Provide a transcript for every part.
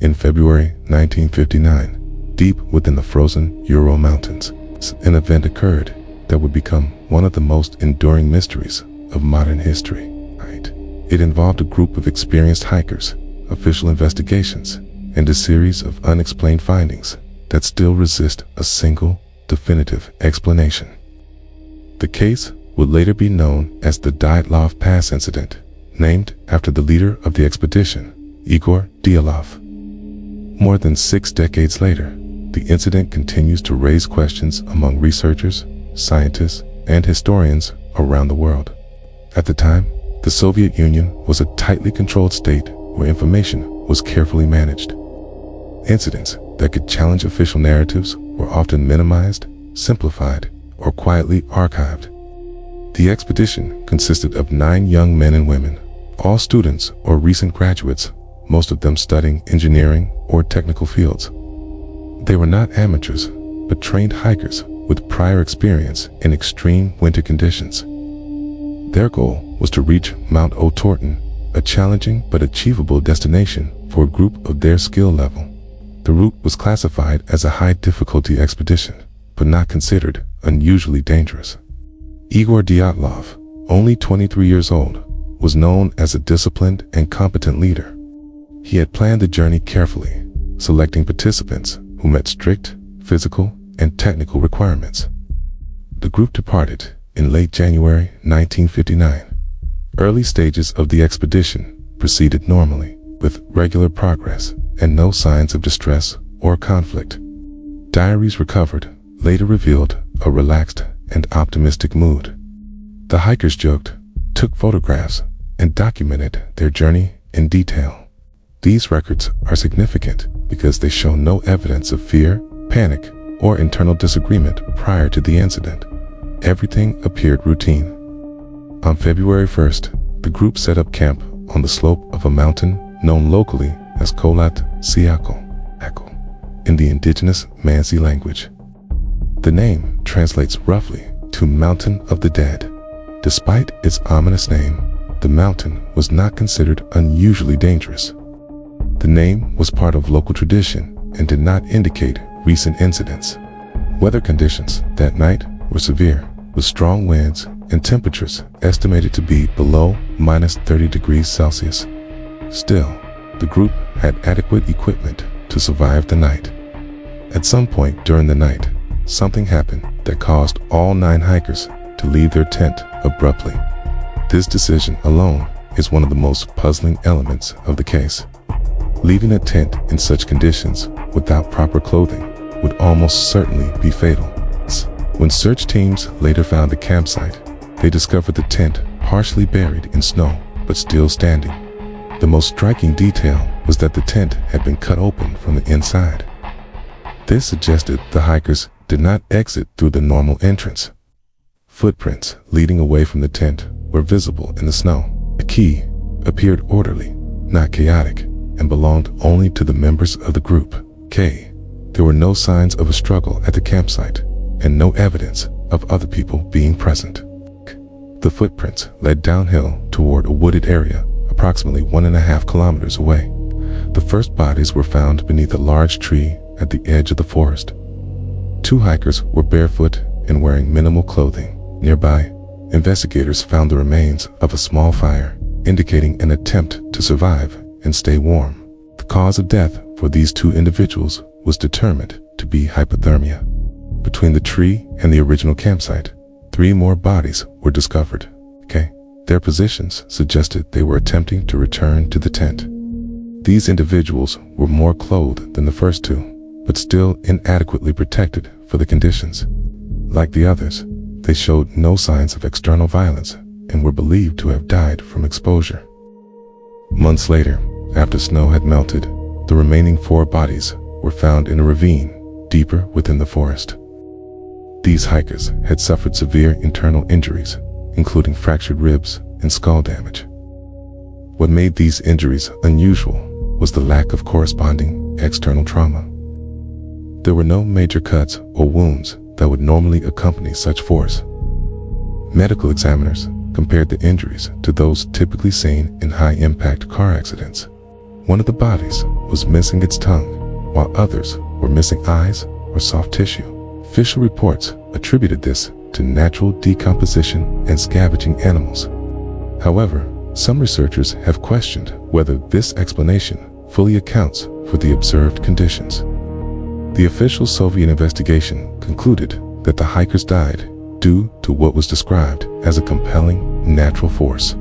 In February 1959, deep within the frozen Ural Mountains, an event occurred that would become one of the most enduring mysteries of modern history. It involved a group of experienced hikers, official investigations, and a series of unexplained findings that still resist a single, definitive explanation. The case would later be known as the Dyatlov Pass Incident, named after the leader of the expedition, Igor Dyatlov. More than 6 decades later, the incident continues to raise questions among researchers, scientists, and historians around the world. At the time, the Soviet Union was a tightly controlled state where information was carefully managed. Incidents that could challenge official narratives were often minimized, simplified, or quietly archived. The expedition consisted of 9 young men and women, all students or recent graduates, most of them studying engineering or technical fields. They were not amateurs, but trained hikers with prior experience in extreme winter conditions. Their goal was to reach Mount Otorten, a challenging but achievable destination for a group of their skill level. The route was classified as a high-difficulty expedition, but not considered unusually dangerous. Igor Dyatlov, only 23 years old, was known as a disciplined and competent leader. He had planned the journey carefully, selecting participants who met strict physical and technical requirements. The group departed in late January 1959. Early stages of the expedition proceeded normally, with regular progress and no signs of distress or conflict. Diaries recovered later revealed a relaxed and optimistic mood. The hikers joked, took photographs, and documented their journey in detail. These records are significant because they show no evidence of fear, panic, or internal disagreement prior to the incident. Everything appeared routine. On February 1st, the group set up camp on the slope of a mountain known locally as Kholat Syakhl in the indigenous Mansi language. The name translates roughly to Mountain of the Dead. Despite its ominous name, the mountain was not considered unusually dangerous. The name was part of local tradition and did not indicate recent incidents. Weather conditions that night were severe, with strong winds and temperatures estimated to be below -30 degrees Celsius. Still, the group had adequate equipment to survive the night. At some point during the night, something happened that caused all 9 hikers to leave their tent abruptly. This decision alone is one of the most puzzling elements of the case. Leaving a tent in such conditions without proper clothing would almost certainly be fatal. When search teams later found the campsite, they discovered the tent partially buried in snow, but still standing. The most striking detail was that the tent had been cut open from the inside. This suggested the hikers did not exit through the normal entrance. Footprints leading away from the tent were visible in the snow. The key appeared orderly, not chaotic, and belonged only to the members of the group. There were no signs of a struggle at the campsite, and no evidence of other people being present. The footprints led downhill toward a wooded area approximately 1.5 kilometers away. The first bodies were found beneath a large tree at the edge of the forest. 2 hikers were barefoot and wearing minimal clothing. Nearby, investigators found the remains of a small fire, indicating an attempt to survive and stay warm. The cause of death for these 2 individuals was determined to be hypothermia. Between the tree and the original campsite, 3 more bodies were discovered. Their positions suggested they were attempting to return to the tent. These individuals were more clothed than the first 2, but still inadequately protected for the conditions. Like the others, they showed no signs of external violence and were believed to have died from exposure. Months later, after snow had melted, the remaining 4 bodies were found in a ravine deeper within the forest. These hikers had suffered severe internal injuries, including fractured ribs and skull damage. What made these injuries unusual was the lack of corresponding external trauma. There were no major cuts or wounds that would normally accompany such force. Medical examiners compared the injuries to those typically seen in high-impact car accidents. One of the bodies was missing its tongue, while others were missing eyes or soft tissue. Official reports attributed this to natural decomposition and scavenging animals. However, some researchers have questioned whether this explanation fully accounts for the observed conditions. The official Soviet investigation concluded that the hikers died due to what was described as a compelling natural force.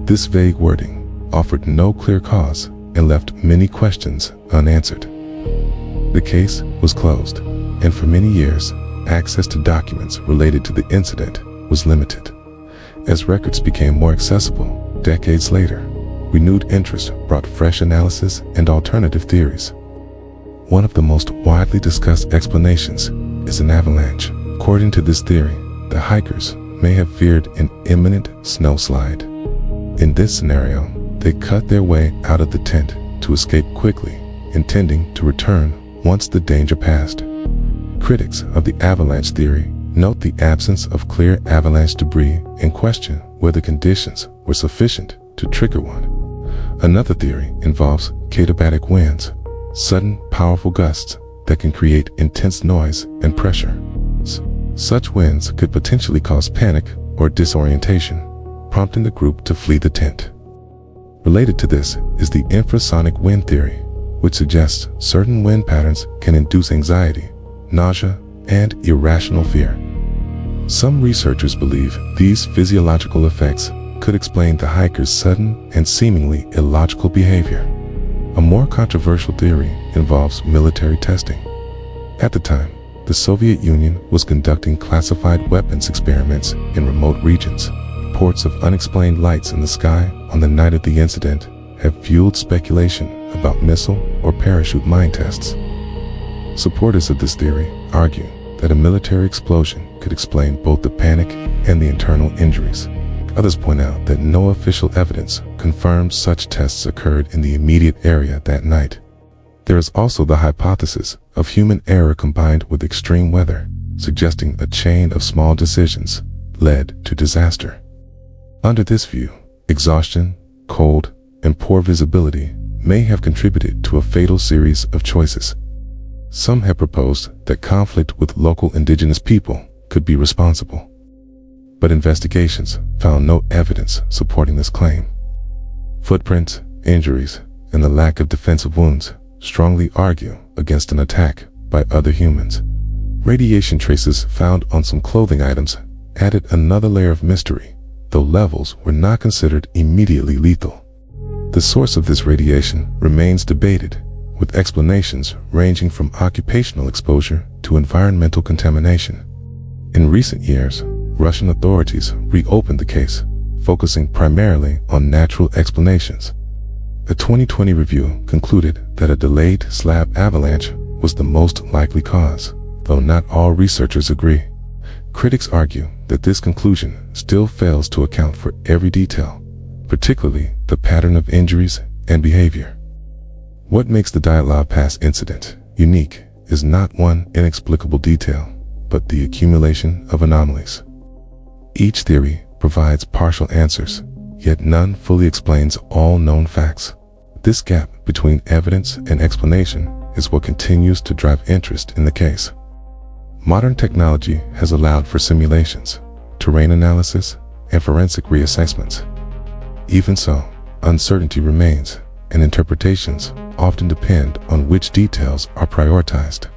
This vague wording offered no clear cause and left many questions unanswered. The case was closed, and for many years, access to documents related to the incident was limited. As records became more accessible decades later, renewed interest brought fresh analysis and alternative theories. One of the most widely discussed explanations is an avalanche. According to this theory, the hikers may have feared an imminent snowslide. In this scenario, they cut their way out of the tent to escape quickly, intending to return once the danger passed. Critics of the avalanche theory note the absence of clear avalanche debris and question whether conditions were sufficient to trigger one. Another theory involves katabatic winds, sudden powerful gusts that can create intense noise and pressure. Such winds could potentially cause panic or disorientation, prompting the group to flee the tent. Related to this is the infrasonic wind theory, which suggests certain wind patterns can induce anxiety, nausea, and irrational fear. Some researchers believe these physiological effects could explain the hikers' sudden and seemingly illogical behavior. A more controversial theory involves military testing. At the time, the Soviet Union was conducting classified weapons experiments in remote regions. Reports of unexplained lights in the sky on the night of the incident have fueled speculation about missile or parachute mine tests. Supporters of this theory argue that a military explosion could explain both the panic and the internal injuries. Others point out that no official evidence confirms such tests occurred in the immediate area that night. There is also the hypothesis of human error combined with extreme weather, suggesting a chain of small decisions led to disaster. Under this view, exhaustion, cold, and poor visibility may have contributed to a fatal series of choices. Some have proposed that conflict with local indigenous people could be responsible, but investigations found no evidence supporting this claim. Footprints, injuries, and the lack of defensive wounds strongly argue against an attack by other humans. Radiation traces found on some clothing items added another layer of mystery, though levels were not considered immediately lethal. The source of this radiation remains debated, with explanations ranging from occupational exposure to environmental contamination. In recent years, Russian authorities reopened the case, focusing primarily on natural explanations. A 2020 review concluded that a delayed slab avalanche was the most likely cause, though not all researchers agree. Critics argue that this conclusion still fails to account for every detail, particularly the pattern of injuries and behavior. What makes the Dyatlov Pass incident unique is not one inexplicable detail, but the accumulation of anomalies. Each theory provides partial answers, yet none fully explains all known facts. This gap between evidence and explanation is what continues to drive interest in the case. Modern technology has allowed for simulations, terrain analysis, and forensic reassessments. Even so, uncertainty remains, and interpretations often depend on which details are prioritized.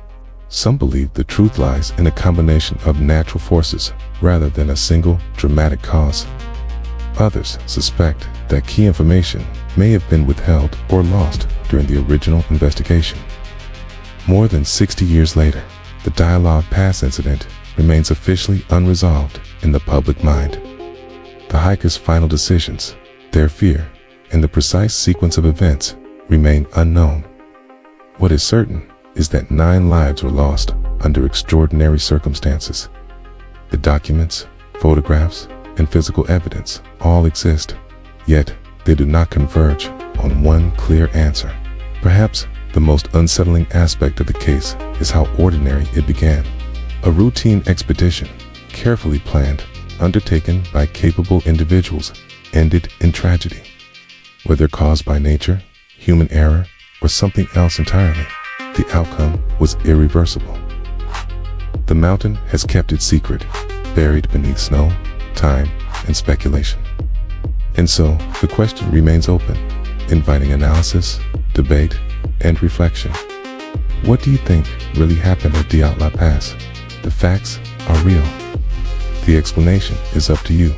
Some believe the truth lies in a combination of natural forces rather than a single dramatic cause. Others suspect that key information may have been withheld or lost during the original investigation. More than 60 years later, the Dyatlov Pass incident remains officially unresolved in the public mind. The hikers' final decisions, their fear, and the precise sequence of events remain unknown. What is certain is that 9 lives were lost under extraordinary circumstances. The documents, photographs, and physical evidence all exist, yet they do not converge on one clear answer. Perhaps the most unsettling aspect of the case is how ordinary it began. A routine expedition, carefully planned, undertaken by capable individuals, ended in tragedy. Whether caused by nature, human error, or something else entirely. The outcome was irreversible. The mountain has kept its secret, buried beneath snow, time, and speculation. And so, the question remains open, inviting analysis, debate, and reflection. What do you think really happened at Dyatlov Pass? The facts are real. The explanation is up to you.